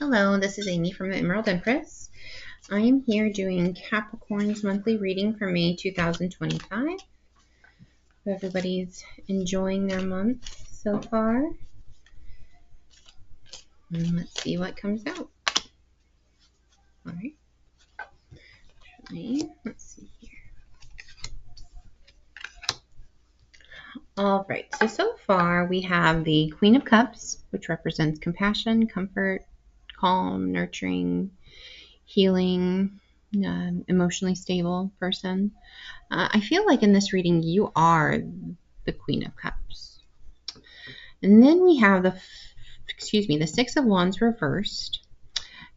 Hello, this is Amy from the Emerald Empress. I am here doing Capricorn's monthly reading for May 2025. Hope everybody's enjoying their month so far. And let's see what comes out. All right. Let's see here. All right. So far we have the Queen of Cups, which represents compassion, comfort, calm, nurturing, healing, emotionally stable person. I feel like in this reading you are the Queen of Cups. And then we have the Six of Wands reversed.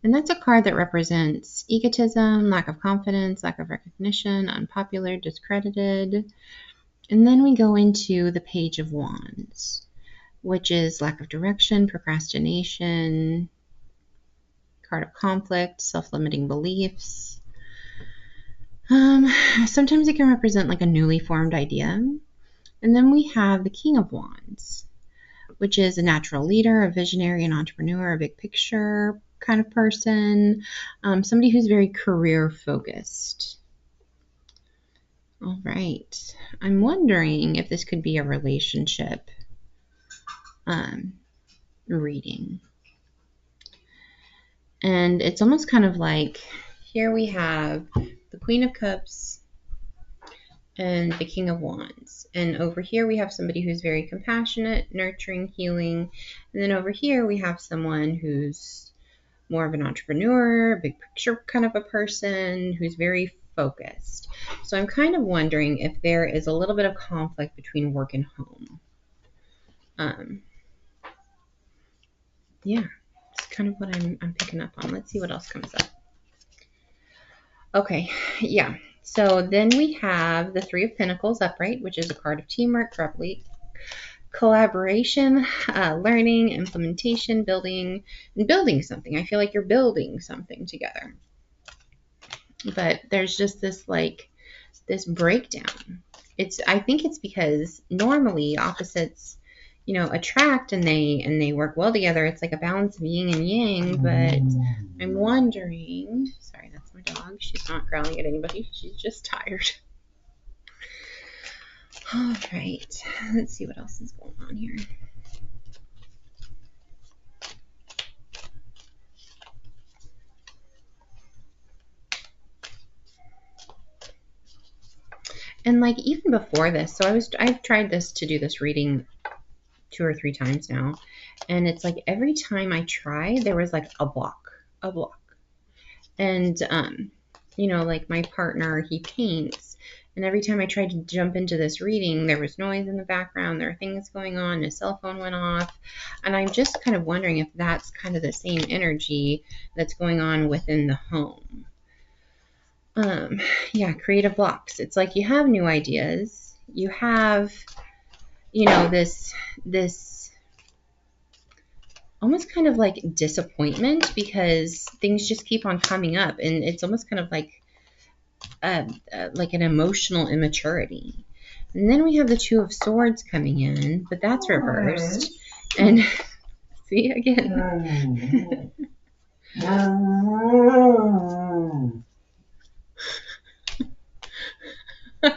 And that's a card that represents egotism, lack of confidence, lack of recognition, unpopular, discredited. And then we go into the Page of Wands, which is lack of direction, procrastination, card of conflict, self-limiting beliefs. Sometimes it can represent like a newly formed idea. And then we have the King of Wands, which is a natural leader, a visionary, an entrepreneur, a big picture kind of person, somebody who's very career focused. All right. I'm wondering if this could be a relationship reading. And it's almost kind of like, here we have the Queen of Cups and the King of Wands. And over here we have somebody who's very compassionate, nurturing, healing. And then over here we have someone who's more of an entrepreneur, big picture kind of a person, who's very focused. So I'm kind of wondering if there is a little bit of conflict between work and home. Yeah, it's kind of what I'm picking up on. Let's see what else comes up. Okay, yeah. So then we have the Three of Pentacles upright, which is a card of teamwork, collaboration, learning, implementation, building something. I feel like you're building something together. But there's just this breakdown. I think it's because normally opposites, attract and they work well together. It's like a balance of yin and yang, but I'm wondering, sorry, that's my dog. She's not growling at anybody. She's just tired. All right, let's see what else is going on here. And like even before this, so I've tried to do this reading 2 or 3 times now, and it's like every time I try, there was like a block. And like my partner, he paints, and every time I tried to jump into this reading, there was noise in the background, there were things going on, his cell phone went off, and I'm just kind of wondering if that's kind of the same energy that's going on within the home. Yeah, creative blocks. It's like you have new ideas, you have this almost kind of like disappointment because things just keep on coming up, and it's almost kind of like an emotional immaturity. And then we have the Two of Swords coming in, but that's reversed. And see again. I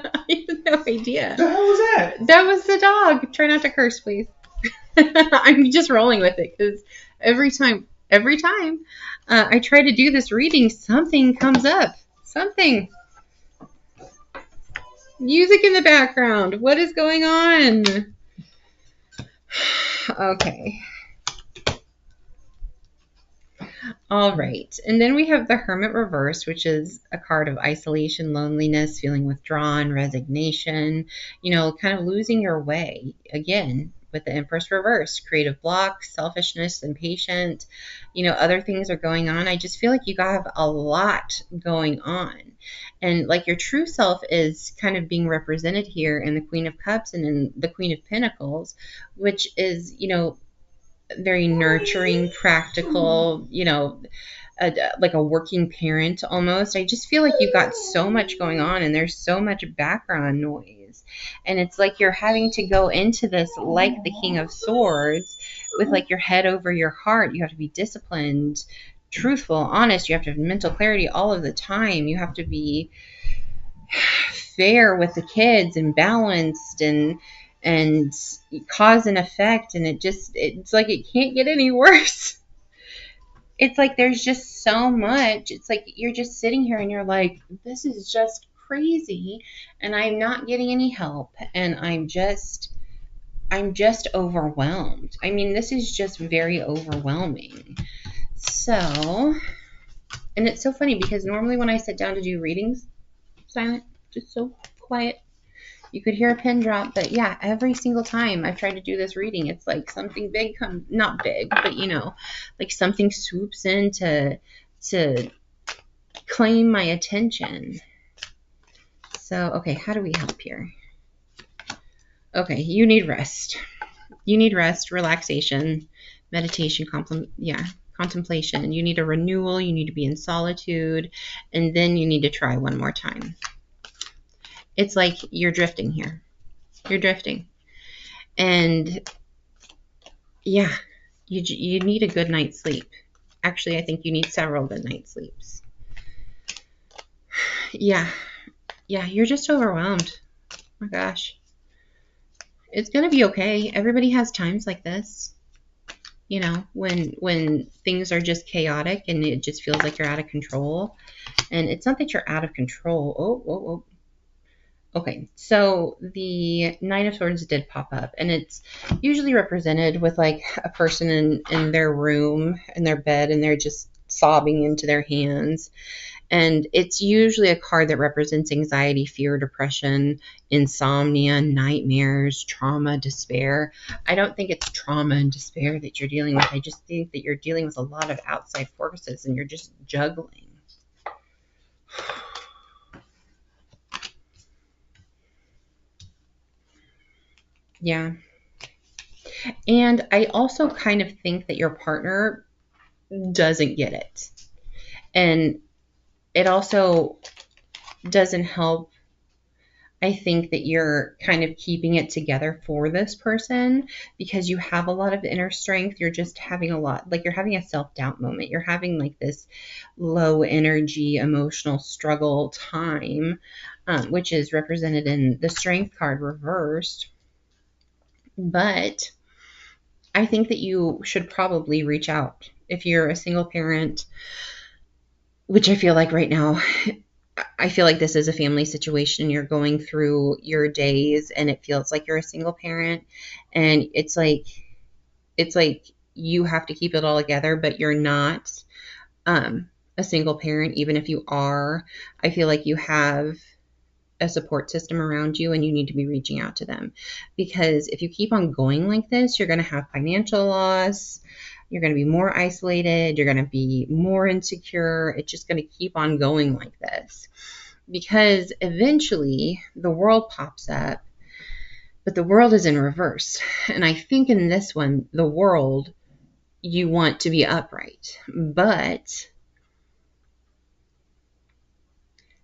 have no idea. What the hell was that? That was the dog. Try not to curse, please. I'm just rolling with it because every time I try to do this reading, something comes up. Something. Music in the background. What is going on? Okay. All right. And then we have the Hermit reversed, which is a card of isolation, loneliness, feeling withdrawn, resignation, kind of losing your way. Again, with the Empress reversed, creative blocks, selfishness, impatient, other things are going on. I just feel like you have a lot going on. And like your true self is kind of being represented here in the Queen of Cups and in the Queen of Pentacles, which is, very nurturing, practical, like a working parent almost. I just feel like you've got so much going on and there's so much background noise. And it's like you're having to go into this like the King of Swords, with like your head over your heart. You have to be disciplined, truthful, honest. You have to have mental clarity all of the time. You have to be fair with the kids and balanced and cause and effect. And it's like it can't get any worse. It's like there's just so much. It's like you're just sitting here and you're like, this is just crazy, and I'm not getting any help, and I'm just overwhelmed. I mean, this is just very overwhelming. So, and it's so funny because normally when I sit down to do readings, silent, just so quiet, you could hear a pin drop. But yeah, every single time I've tried to do this reading, it's like something big comes, not big, but like something swoops in to claim my attention. So, okay, how do we help here? Okay, you need rest. You need rest, relaxation, meditation, contemplation. You need a renewal. You need to be in solitude. And then you need to try one more time. It's like you're drifting here. You're drifting. And yeah, you need a good night's sleep. Actually, I think you need several good night's sleeps. Yeah, you're just overwhelmed. Oh my gosh. It's going to be okay. Everybody has times like this. When things are just chaotic and it just feels like you're out of control. And it's not that you're out of control. Oh. Okay, so the Knight of Swords did pop up, and it's usually represented with like a person in their room, in their bed, and they're just sobbing into their hands. And it's usually a card that represents anxiety, fear, depression, insomnia, nightmares, trauma, despair. I don't think it's trauma and despair that you're dealing with. I just think that you're dealing with a lot of outside forces and you're just juggling. Yeah. And I also kind of think that your partner doesn't get it. And it also doesn't help. I think that you're kind of keeping it together for this person because you have a lot of inner strength. You're just having you're having a self-doubt moment. You're having like this low energy, emotional struggle time, which is represented in the Strength card reversed. But I think that you should probably reach out if you're a single parent, which I feel like right now, I feel like this is a family situation. You're going through your days and it feels like you're a single parent, and it's like you have to keep it all together, but you're not a single parent. Even if you are, I feel like you have a support system around you and you need to be reaching out to them, because if you keep on going like this, you're going to have financial loss. You're going to be more isolated. You're going to be more insecure. It's just going to keep on going like this, because eventually the world pops up, but the world is in reverse. And I think in this one, the world, you want to be upright, but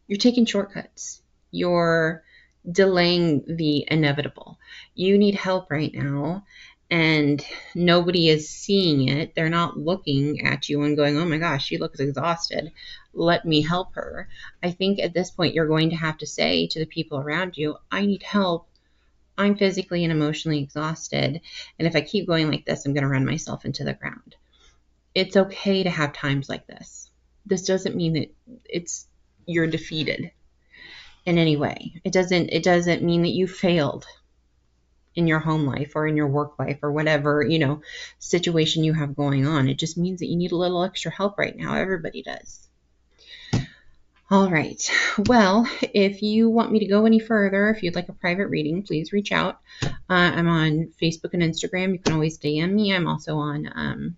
you're taking shortcuts. You're delaying the inevitable. You need help right now, and nobody is seeing it. They're not looking at you and going, oh my gosh, she looks exhausted. Let me help her. I think at this point you're going to have to say to the people around you, I need help. I'm physically and emotionally exhausted. And if I keep going like this, I'm going to run myself into the ground. It's okay to have times like this. This doesn't mean that you're defeated in any way. It doesn't mean that you failed in your home life or in your work life or whatever, situation you have going on. It just means that you need a little extra help right now. Everybody does. All right. Well, if you want me to go any further, if you'd like a private reading, please reach out. I'm on Facebook and Instagram. You can always DM me. I'm also on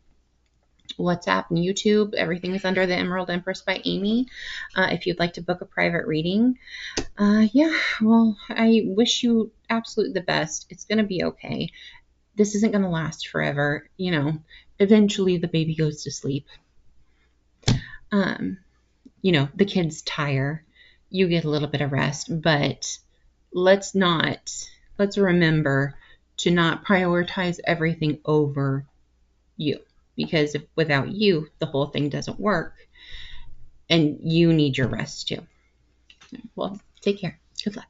WhatsApp and YouTube. Everything is under the Emerald Empress by Amy. If you'd like to book a private reading, well, I wish you absolutely the best. It's going to be okay. This isn't going to last forever. Eventually the baby goes to sleep. The kids tire. You get a little bit of rest, but let's remember to not prioritize everything over you, because if, without you, the whole thing doesn't work, and you need your rest too. Well, take care. Good luck.